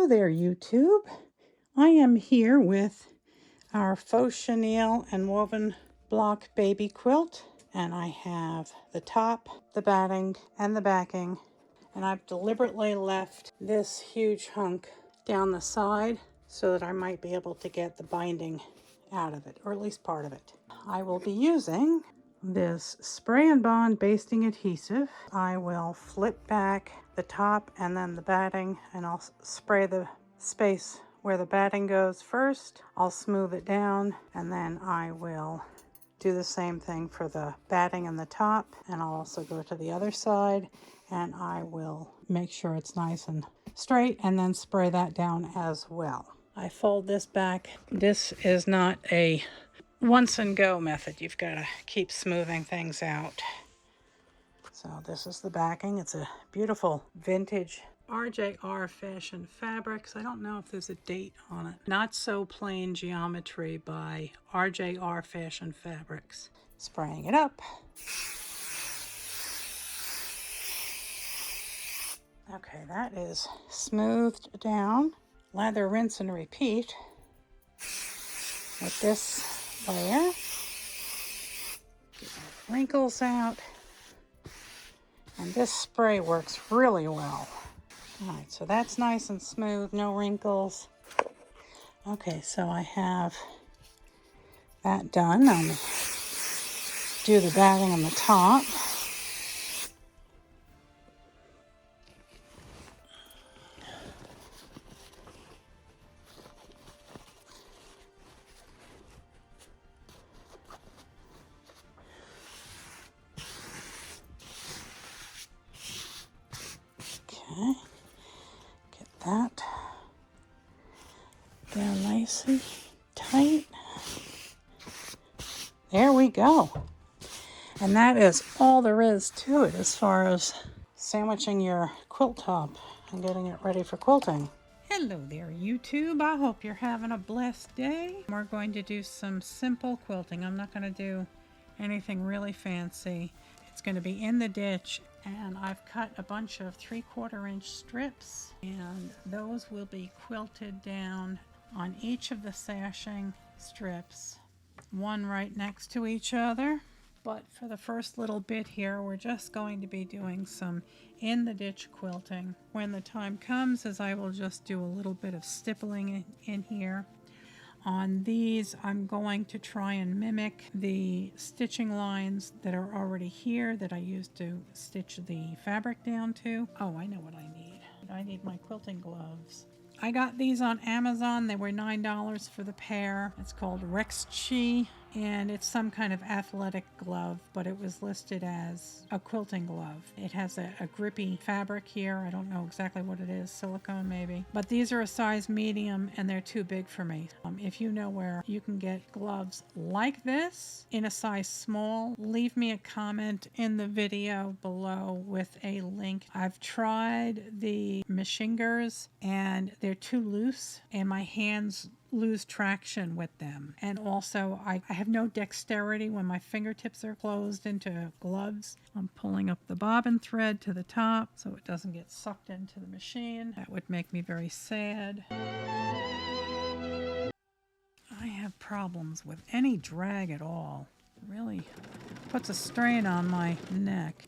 Hello there, YouTube. I am here with our faux chenille and woven block baby quilt, and I have the top, the batting, and the backing, and I've deliberately left this huge hunk down the side so that I might be able to get the binding out of it, or at least part of it. I will be using this spray and bond basting adhesive. I will flip back the top and then the batting, and I'll spray the space where the batting goes first. I'll smooth it down, and then I will do the same thing for the batting and the top, and I'll also go to the other side and I will make sure it's nice and straight and then spray that down as well. I fold this back. This is not a once and go method. You've got to keep smoothing things out. So this is the backing. It's a beautiful vintage RJR fashion fabrics. I don't know if there's a date on it. Not So Plain Geometry by RJR Fashion Fabrics. Spraying it up. Okay, that is smoothed down. Lather, rinse, and repeat with this layer. Get my wrinkles out. And this spray works really well. All right, so that's nice and smooth, no wrinkles. Okay, so I have that done. I'll do the batting on the top. Okay, get that down nice and tight. There we go. And that is all there is to it as far as sandwiching your quilt top and getting it ready for quilting. Hello there, YouTube. I hope you're having a blessed day. We're going to do some simple quilting. I'm not going to do anything really fancy. It's going to be in the ditch, and I've cut a bunch of 3/4 inch strips, and those will be quilted down on each of the sashing strips, one right next to each other. But for the first little bit here, we're just going to be doing some in the ditch quilting. When the time comes, as I will just do a little bit of stippling in here. On these, I'm going to try and mimic the stitching lines that are already here that I used to stitch the fabric down to. Oh, I know what I need. I need my quilting gloves. I got these on Amazon. They were $9 for the pair. It's called Rex Chi, and it's some kind of athletic glove, but it was listed as a quilting glove. It has a grippy fabric here. I don't know exactly what it is, silicone maybe. But these are a size medium, and they're too big for me. If you know where you can get gloves like this in a size small, leave me a comment in the video below with a link. I've tried the Machingers, and they're too loose, and my hands lose traction with them. And also I have no dexterity when my fingertips are closed into gloves. I'm pulling up the bobbin thread to the top so it doesn't get sucked into the machine. That would make me very sad. I have problems with any drag at all. It really puts a strain on my neck.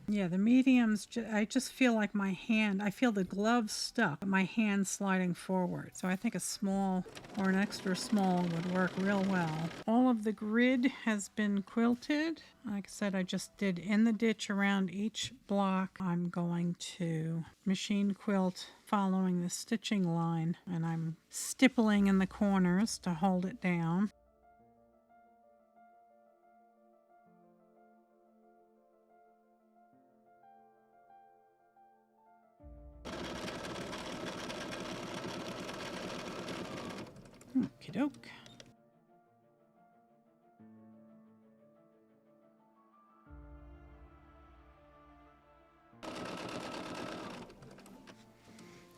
Yeah, the mediums, I just feel like my hand, I feel the glove stuck, my hand sliding forward. So I think a small or an extra small would work real well. All of the grid has been quilted. Like I said, I just did in the ditch around each block. I'm going to machine quilt following the stitching line, and I'm stippling in the corners to hold it down. Okie doke.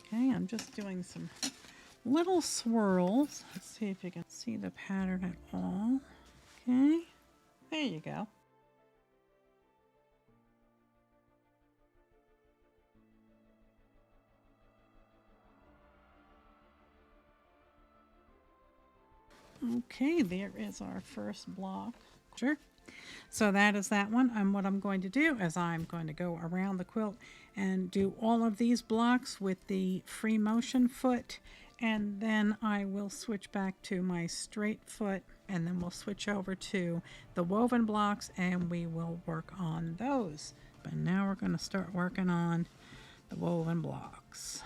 Okay, I'm just doing some little swirls. Let's see if you can see the pattern at all. Okay, there you go. Okay, there is our first block. Sure. So that is that one. And what I'm going to do is I'm going to go around the quilt and do all of these blocks with the free motion foot, and then I will switch back to my straight foot, and then we'll switch over to the woven blocks and we will work on those. But now we're going to start working on the woven blocks.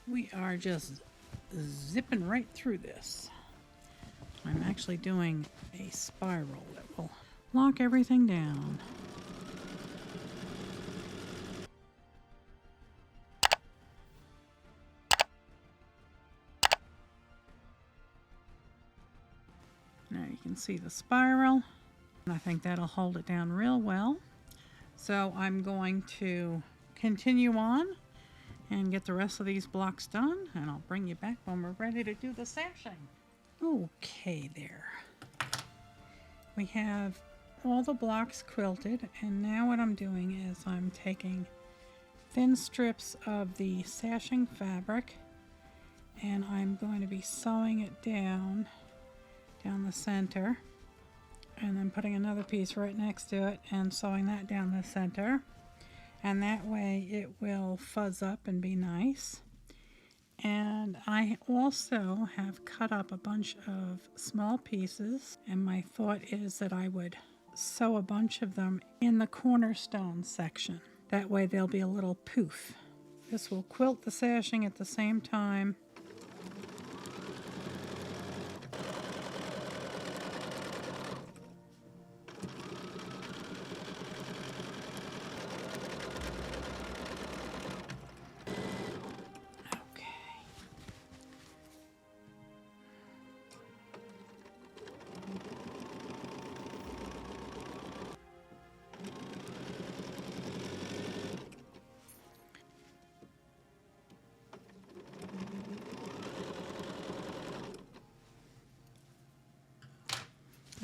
We are just zipping right through this. I'm actually doing a spiral that will lock everything down. Now you can see the spiral, and I think that'll hold it down real well. So I'm going to continue on and get the rest of these blocks done, and I'll bring you back when we're ready to do the sashing. Okay, there. We have all the blocks quilted, and now what I'm doing is I'm taking thin strips of the sashing fabric, and I'm going to be sewing it down the center, and then putting another piece right next to it and sewing that down the center, and that way it will fuzz up and be nice. And I also have cut up a bunch of small pieces, and my thought is that I would sew a bunch of them in the cornerstone section. That way they'll be a little poof. This will quilt the sashing at the same time.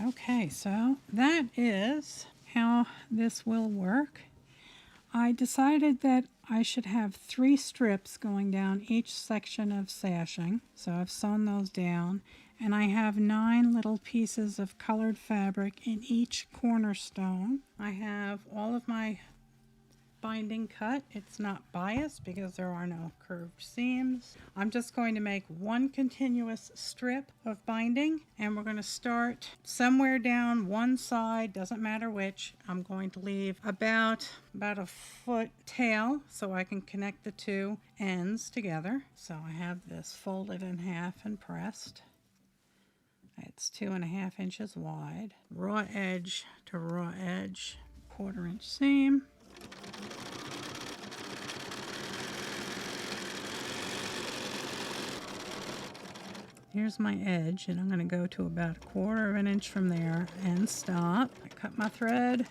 Okay, so that is how this will work. I decided that I should have 3 strips going down each section of sashing. So I've sewn those down, and I have 9 little pieces of colored fabric in each cornerstone. I have all of my binding cut. It's not biased because there are no curved seams. I'm just going to make one continuous strip of binding, and we're going to start somewhere down one side, doesn't matter which. I'm going to leave about a foot tail so I can connect the 2 ends together. So I have this folded in half and pressed. It's 2.5 inches wide. Raw edge to raw edge, 1/4 inch seam. Here's my edge, and I'm going to go to about 1/4 inch from there and stop. I cut my thread,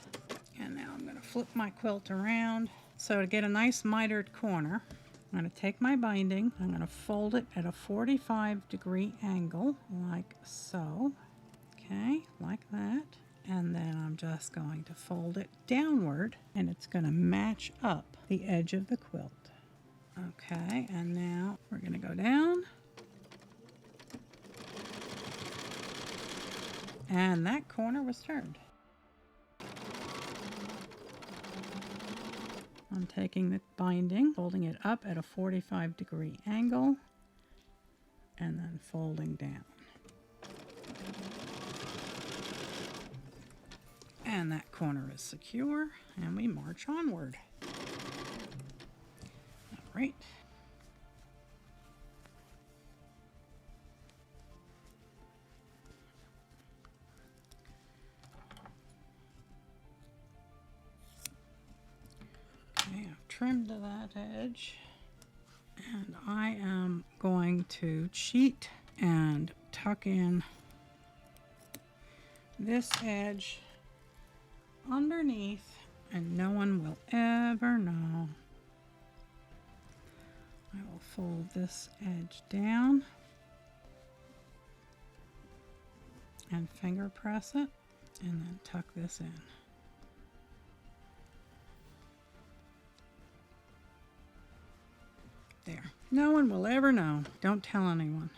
and now I'm going to flip my quilt around. So to get a nice mitered corner, I'm going to take my binding, I'm going to fold it at a 45-degree angle, like so. Okay, like that. And then I'm just going to fold it downward, and it's going to match up the edge of the quilt. Okay, and now we're going to go down. And that corner was turned. I'm taking the binding, folding it up at a 45-degree angle, and then folding down. And that corner is secure, and we march onward. All right. Okay, I've trimmed that edge, and I am going to cheat and tuck in this edge underneath, and no one will ever know. fold this edge down and finger press it, and then tuck this in. There. No one will ever know. Don't tell anyone.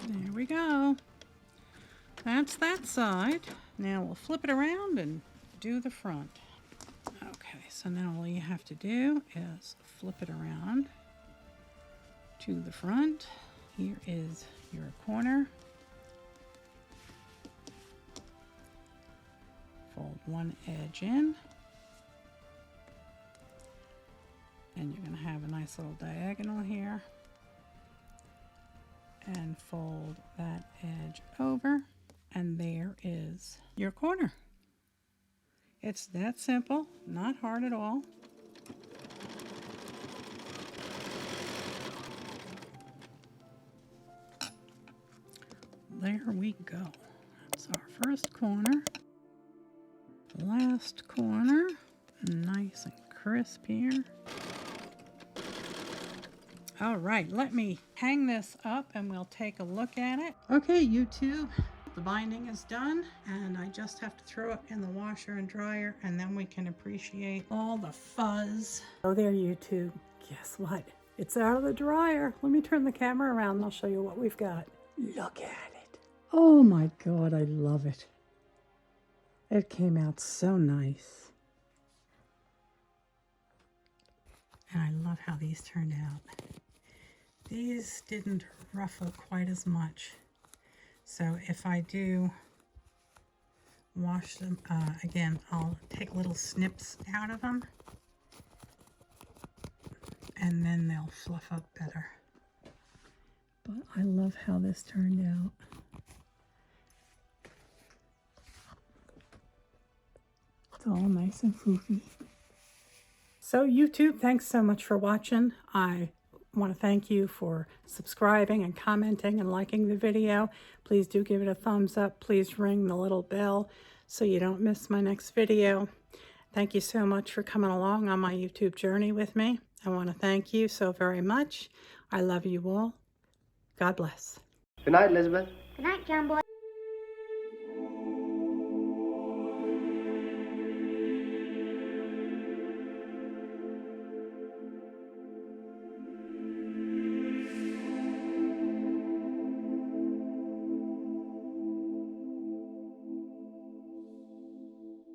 There we go. That's that side. Now we'll flip it around and do the front. Okay, so now all you have to do is flip it around to the front. Here is your corner. Fold one edge in. And you're going to have a nice little diagonal here. And fold that edge over. And there is your corner. It's that simple, not hard at all. There we go. That's our first corner. Last corner. Nice and crisp here. All right, let me hang this up and we'll take a look at it. Okay, YouTube, the binding is done and I just have to throw it in the washer and dryer and then we can appreciate all the fuzz. Oh there, YouTube, guess what? It's out of the dryer. Let me turn the camera around and I'll show you what we've got. Look at it. Oh my God, I love it. It came out so nice. And I love how these turned out. These didn't ruffle quite as much. So if I do wash them, again, I'll take little snips out of them and then they'll fluff up better. But I love how this turned out. It's all nice and floofy. So YouTube, thanks so much for watching. I want to thank you for subscribing and commenting and liking the video. Please do give it a thumbs up. Please ring the little bell so you don't miss my next video. Thank you so much for coming along on my YouTube journey with me. I want to thank you so very much. I love you all. God bless. Good night, Elizabeth. Good night, John Boy.